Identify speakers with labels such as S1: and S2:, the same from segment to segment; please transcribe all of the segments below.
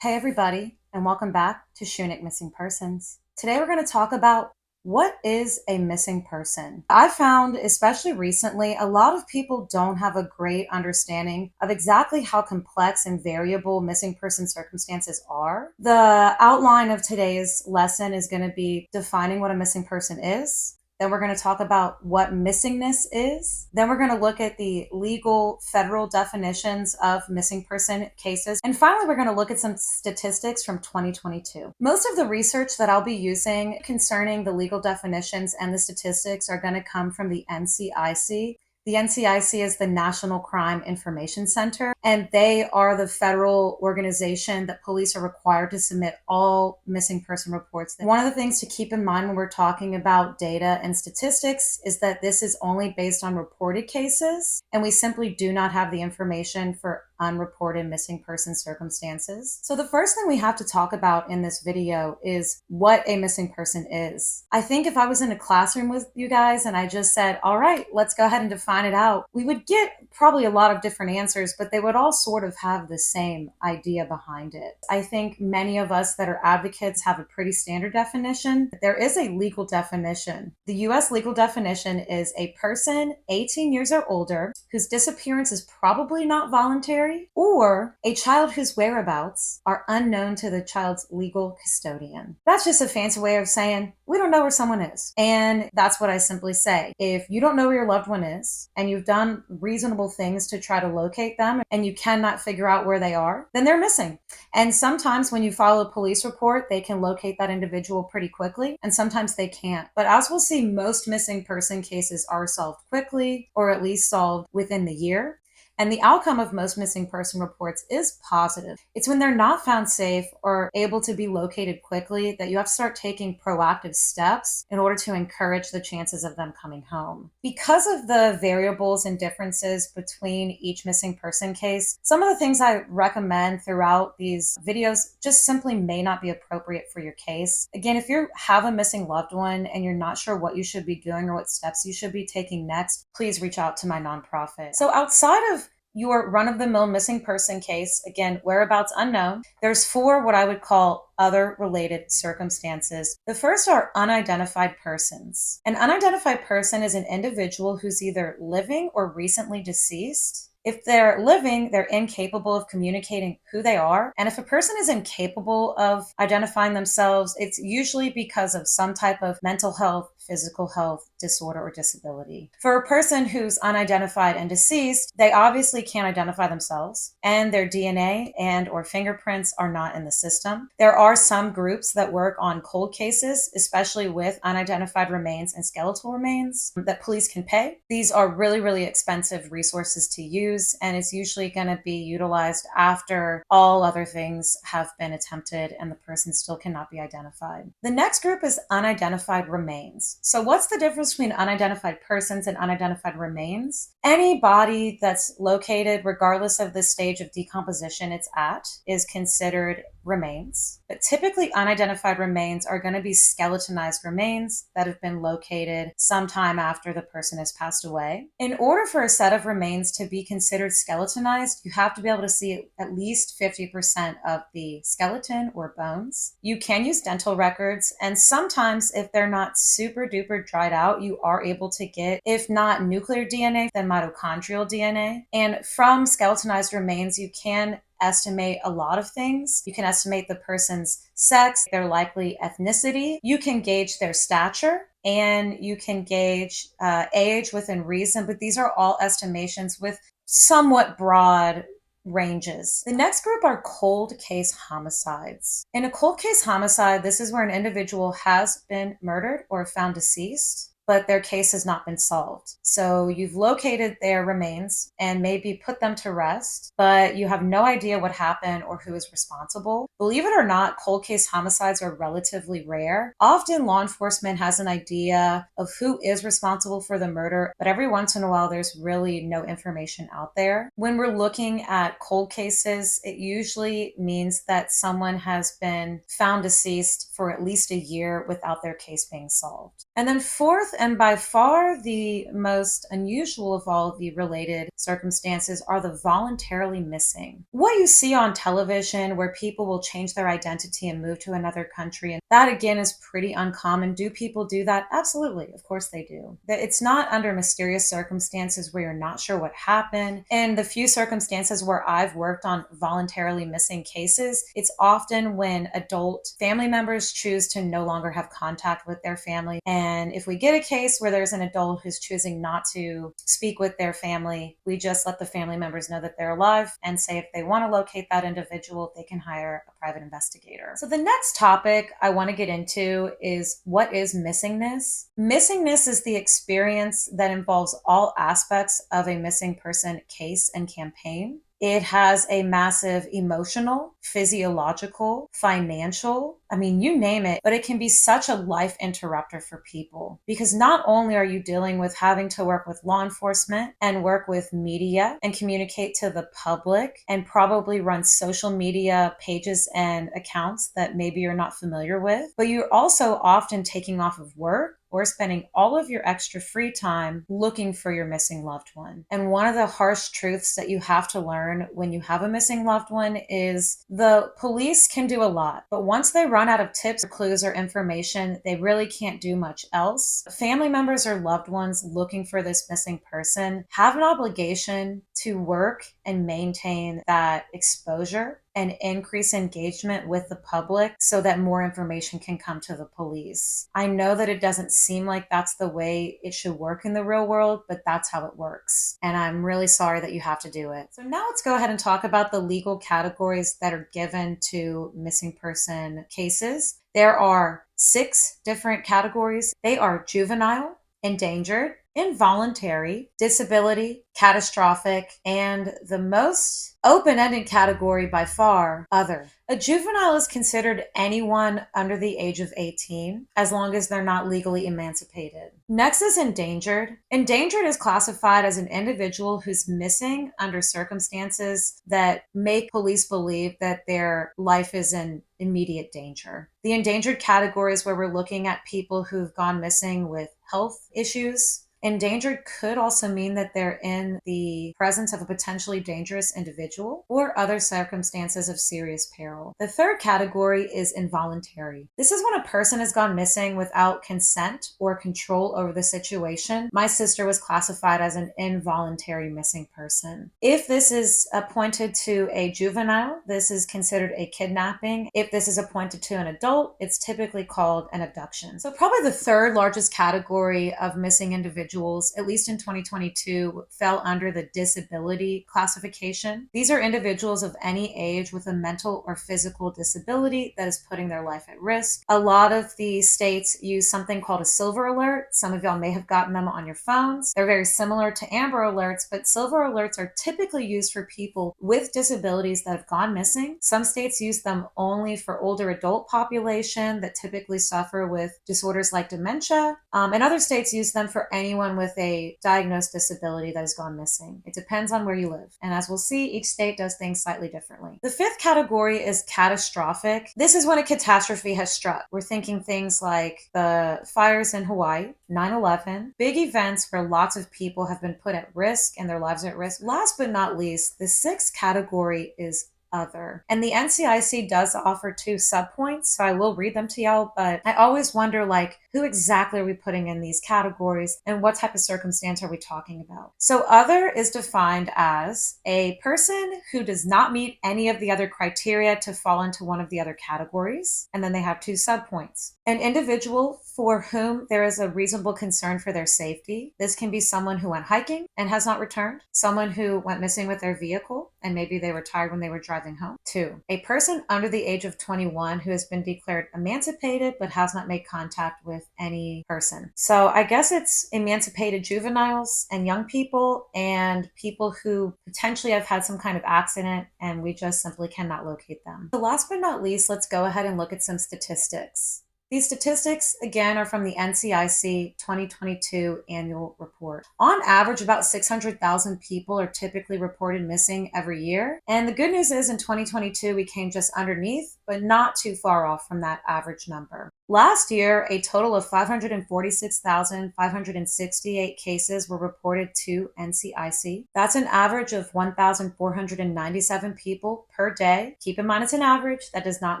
S1: Hey everybody, and welcome back to Shunick Missing Persons. Today we're going to talk about what is a missing person. I found, especially recently, a lot of people don't have a great understanding of exactly how complex and variable missing person circumstances are. The outline of today's lesson is going to be defining what a missing person is. Then we're going to talk about what missingness is. Then we're going to look at the legal federal definitions of missing person cases. And finally, we're going to look at some statistics from 2022. Most of the research that I'll be using concerning the legal definitions and the statistics are going to come from the NCIC. The NCIC is the National Crime Information Center, and they are the federal organization that police are required to submit all missing person reports. One of the things to keep in mind when we're talking about data and statistics is that this is only based on reported cases, and we simply do not have the information for unreported missing person circumstances. So the first thing we have to talk about in this video is what a missing person is. I think if I was in a classroom with you guys and I just said, all right, let's go ahead and define it out, we would get probably a lot of different answers, but they would all sort of have the same idea behind it. I think many of us that are advocates have a pretty standard definition. There is a legal definition. The US legal definition is a person 18 years or older whose disappearance is probably not voluntary, or a child whose whereabouts are unknown to the child's legal custodian. That's just a fancy way of saying we don't know where someone is. And that's what I simply say. If you don't know where your loved one is and you've done reasonable things to try to locate them and you cannot figure out where they are, then they're missing. And sometimes when you file a police report, they can locate that individual pretty quickly, and sometimes they can't. But as we'll see, most missing person cases are solved quickly, or at least solved within the year. And the outcome of most missing person reports is positive. It's when they're not found safe or able to be located quickly that you have to start taking proactive steps in order to encourage the chances of them coming home. Because of the variables and differences between each missing person case, some of the things I recommend throughout these videos just simply may not be appropriate for your case. Again, if you have a missing loved one and you're not sure what you should be doing or what steps you should be taking next, please reach out to my nonprofit. So outside of your run-of-the-mill missing person case, again, whereabouts unknown, there's 4 what I would call other related circumstances. The first are unidentified persons. An unidentified person is an individual who's either living or recently deceased. If they're living, they're incapable of communicating who they are. And if a person is incapable of identifying themselves, it's usually because of some type of mental health, physical health disorder, or disability. For a person who's unidentified and deceased, they obviously can't identify themselves, and their DNA and or fingerprints are not in the system. There are some groups that work on cold cases, especially with unidentified remains and skeletal remains, that police can pay. These are really, really expensive resources to use, and it's usually going to be utilized after all other things have been attempted and the person still cannot be identified. The next group is unidentified remains. So what's the difference between unidentified persons and unidentified remains? Any body that's located, regardless of the stage of decomposition it's at, is considered remains. But typically unidentified remains are going to be skeletonized remains that have been located sometime after the person has passed away. In order for a set of remains to be considered skeletonized, you have to be able to see at least 50% of the skeleton or bones. You can use dental records, and sometimes if they're not super duper dried out, you are able to get, if not nuclear DNA, then mitochondrial DNA. And from skeletonized remains, you can estimate a lot of things. You can estimate the person's sex, their likely ethnicity. You can gauge their stature, and you can gauge age within reason, but these are all estimations with somewhat broad ranges. The next group are cold case homicides. In a cold case homicide, this is where an individual has been murdered or found deceased, but their case has not been solved. So you've located their remains and maybe put them to rest, but you have no idea what happened or who is responsible. Believe it or not, cold case homicides are relatively rare. Often law enforcement has an idea of who is responsible for the murder, but every once in a while there's really no information out there. When we're looking at cold cases, it usually means that someone has been found deceased for at least a year without their case being solved. And then fourth, and by far the most unusual of all the related circumstances, are the voluntarily missing. What you see on television where people will change their identity and move to another country, and that again is pretty uncommon. Do people do that? Absolutely. Of course they do. It's not under mysterious circumstances where you're not sure what happened. In the few circumstances where I've worked on voluntarily missing cases, it's often when adult family members choose to no longer have contact with their family. And if we get a case where there's an adult who's choosing not to speak with their family, we just let the family members know that they're alive and say if they want to locate that individual, they can hire a private investigator. So the next topic I want to get into is, what is missingness? Missingness is the experience that involves all aspects of a missing person case and campaign. It has a massive emotional, physiological, financial, I mean, you name it, but it can be such a life interrupter for people because not only are you dealing with having to work with law enforcement and work with media and communicate to the public and probably run social media pages and accounts that maybe you're not familiar with, but you're also often taking off of work or spending all of your extra free time looking for your missing loved one. And one of the harsh truths that you have to learn when you have a missing loved one is the police can do a lot, but once they run out of tips, clues, or information, they really can't do much else. Family members or loved ones looking for this missing person have an obligation to work and maintain that exposure and increase engagement with the public so that more information can come to the police. I know that it doesn't seem like that's the way it should work in the real world, but that's how it works. And I'm really sorry that you have to do it. So now let's go ahead and talk about the legal categories that are given to missing person cases. There are 6 different categories. They are juvenile, endangered, involuntary, disability, catastrophic, and the most open-ended category by far, other. A juvenile is considered anyone under the age of 18 as long as they're not legally emancipated. Next is endangered. Endangered is classified as an individual who's missing under circumstances that make police believe that their life is in immediate danger. The endangered category is where we're looking at people who've gone missing with health issues. Endangered could also mean that they're in the presence of a potentially dangerous individual or other circumstances of serious peril. The third category is involuntary. This is when a person has gone missing without consent or control over the situation. My sister was classified as an involuntary missing person. If this is appointed to a juvenile, this is considered a kidnapping. If this is appointed to an adult, it's typically called an abduction. So probably the third largest category of missing individuals, at least in 2022, fell under the disability classification. These are individuals of any age with a mental or physical disability that is putting their life at risk. A lot of the states use something called a silver alert. Some of y'all may have gotten them on your phones. They're very similar to Amber Alerts, but silver alerts are typically used for people with disabilities that have gone missing. Some states use them only for older adult population that typically suffer with disorders like dementia, and other states use them for anyone with a diagnosed disability that has gone missing. It depends on where you live. And as we'll see, each state does things slightly differently. The fifth category is catastrophic. This is when a catastrophe has struck. We're thinking things like the fires in Hawaii, 9/11, big events where lots of people have been put at risk and their lives are at risk. Last but not least, the sixth category is other. And the NCIC does offer 2 subpoints, so I will read them to y'all, but I always wonder, like, who exactly are we putting in these categories and what type of circumstance are we talking about? So other is defined as a person who does not meet any of the other criteria to fall into one of the other categories. And then they have 2 subpoints. An individual for whom there is a reasonable concern for their safety. This can be someone who went hiking and has not returned, someone who went missing with their vehicle and maybe they were tired when they were driving home. 2, a person under the age of 21 who has been declared emancipated but has not made contact with any person. So I guess it's emancipated juveniles and young people and people who potentially have had some kind of accident and we just simply cannot locate them. So last but not least, let's go ahead and look at some statistics. These statistics, again, are from the NCIC 2022 annual report. On average, about 600,000 people are typically reported missing every year. And the good news is in 2022, we came just underneath, but not too far off from that average number. Last year, a total of 546,568 cases were reported to NCIC. That's an average of 1,497 people per day. Keep in mind it's an average. That does not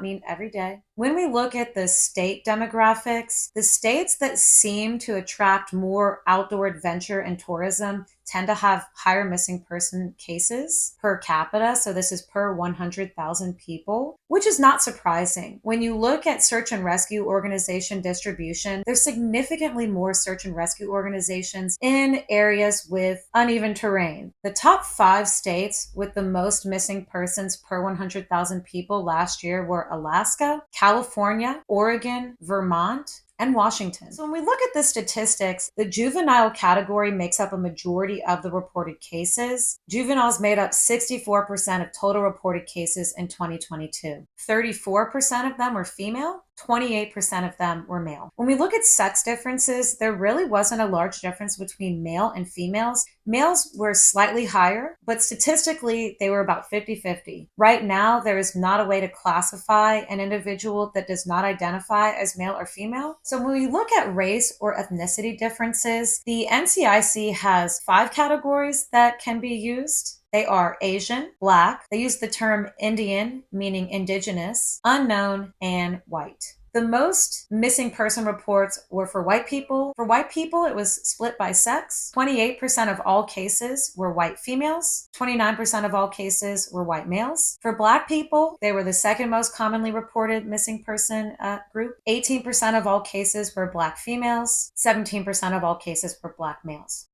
S1: mean every day. When we look at the state demographics, the states that seem to attract more outdoor adventure and tourism tend to have higher missing person cases per capita. So this is per 100,000 people, which is not surprising. When you look at search and rescue organization distribution, there's significantly more search and rescue organizations in areas with uneven terrain. The top 5 states with the most missing persons per 100,000 people last year were Alaska, California, Oregon, Vermont, and Washington. So when we look at the statistics, the juvenile category makes up a majority of the reported cases. Juveniles made up 64% of total reported cases in 2022. 34% of them were female, 28% of them were male. When we look at sex differences, there really wasn't a large difference between male and females. Males were slightly higher, but statistically, they were about 50-50. Right now, there is not a way to classify an individual that does not identify as male or female. So when we look at race or ethnicity differences, the NCIC has 5 categories that can be used. They are Asian, Black, they use the term Indian, meaning indigenous, unknown, and white. The most missing person reports were for white people. For white people, it was split by sex. 28% of all cases were white females. 29% of all cases were white males. For Black people, they were the second most commonly reported missing person group. 18% of all cases were Black females. 17% of all cases were Black males.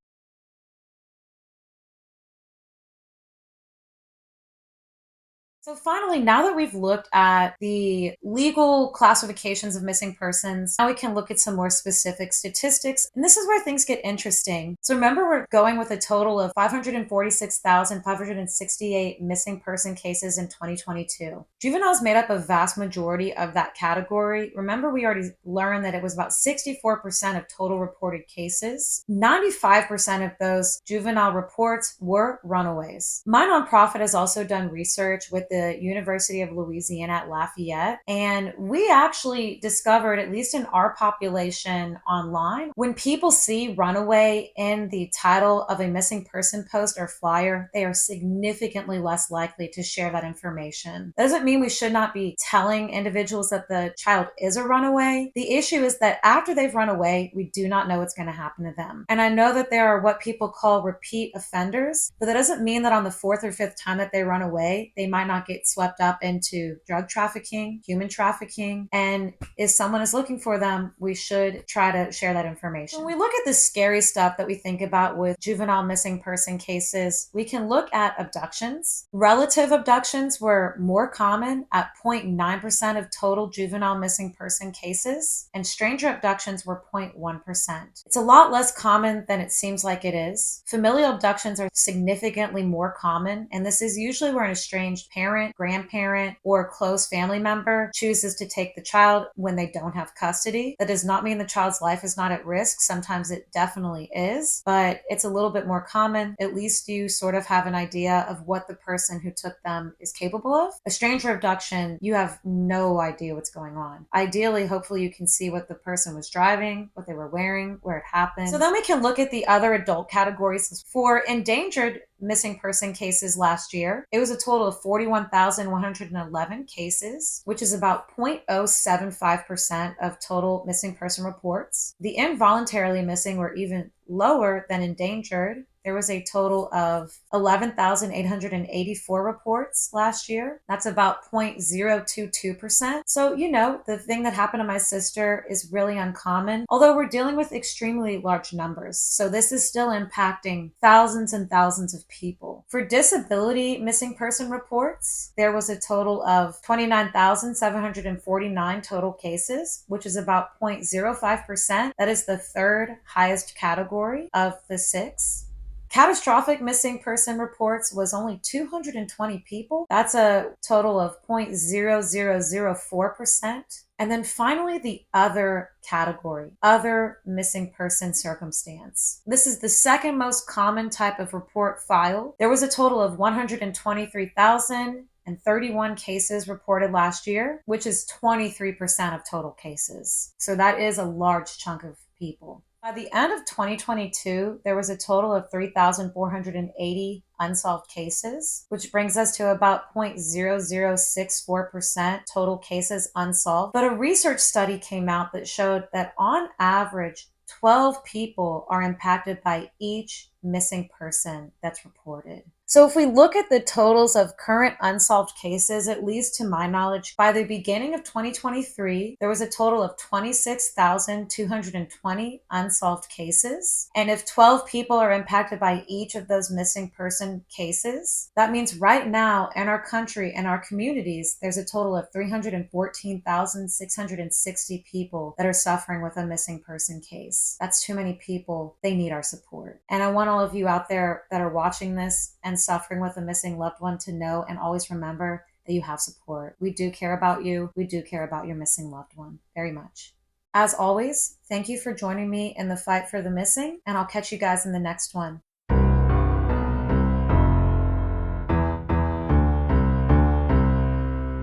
S1: So finally, now that we've looked at the legal classifications of missing persons, now we can look at some more specific statistics. And this is where things get interesting. So remember, we're going with a total of 546,568 missing person cases in 2022. Juveniles made up a vast majority of that category. Remember, we already learned that it was about 64% of total reported cases. 95% of those juvenile reports were runaways. My nonprofit has also done research with the University of Louisiana at Lafayette. And we actually discovered, at least in our population online, when people see runaway in the title of a missing person post or flyer, they are significantly less likely to share that information. That doesn't mean we should not be telling individuals that the child is a runaway. The issue is that after they've run away, we do not know what's going to happen to them. And I know that there are what people call repeat offenders, but that doesn't mean that on the 4th or 5th time that they run away, they might not get swept up into drug trafficking, human trafficking. And if someone is looking for them, we should try to share that information. When we look at the scary stuff that we think about with juvenile missing person cases, we can look at abductions. Relative abductions were more common at 0.9% of total juvenile missing person cases, and stranger abductions were 0.1%. It's a lot less common than it seems like it is. Familial abductions are significantly more common, and this is usually where an estranged parent, grandparent, or close family member chooses to take the child when they don't have custody. That does not mean the child's life is not at risk. Sometimes it definitely is, but it's a little bit more common. At least you sort of have an idea of what the person who took them is capable of. A stranger abduction, you have no idea what's going on. Ideally, hopefully you can see what the person was driving, what they were wearing, where it happened. So then we can look at the other adult categories. For endangered missing person cases last year, it was a total of 41,111 cases, which is about 0.075% of total missing person reports. The involuntarily missing were even lower than endangered. There was a total of 11,884 reports last year. That's about 0.022%. So, the thing that happened to my sister is really uncommon, although we're dealing with extremely large numbers. So this is still impacting thousands and thousands of people. For disability missing person reports, there was a total of 29,749 total cases, which is about 0.05%. That is the third highest category of the 6. Catastrophic missing person reports was only 220 people. That's a total of 0.0004%. And then finally, the other category, other missing person circumstance. This is the second most common type of report filed. There was a total of 123,000 131 cases reported last year, which is 23% of total cases. So that is a large chunk of people. By the end of 2022, there was a total of 3,480 unsolved cases, which brings us to about 0.0064% total cases unsolved. But a research study came out that showed that on average, 12 people are impacted by each missing person that's reported. So if we look at the totals of current unsolved cases, at least to my knowledge, by the beginning of 2023, there was a total of 26,220 unsolved cases. And if 12 people are impacted by each of those missing person cases, that means right now in our country, in our communities, there's a total of 314,660 people that are suffering with a missing person case. That's too many people. They need our support. And I want all of you out there that are watching this and suffering with a missing loved one to know and always remember that you have support. We do care about you. We do care about your missing loved one very much. As always, thank you for joining me in the fight for the missing, and I'll catch you guys in the next one.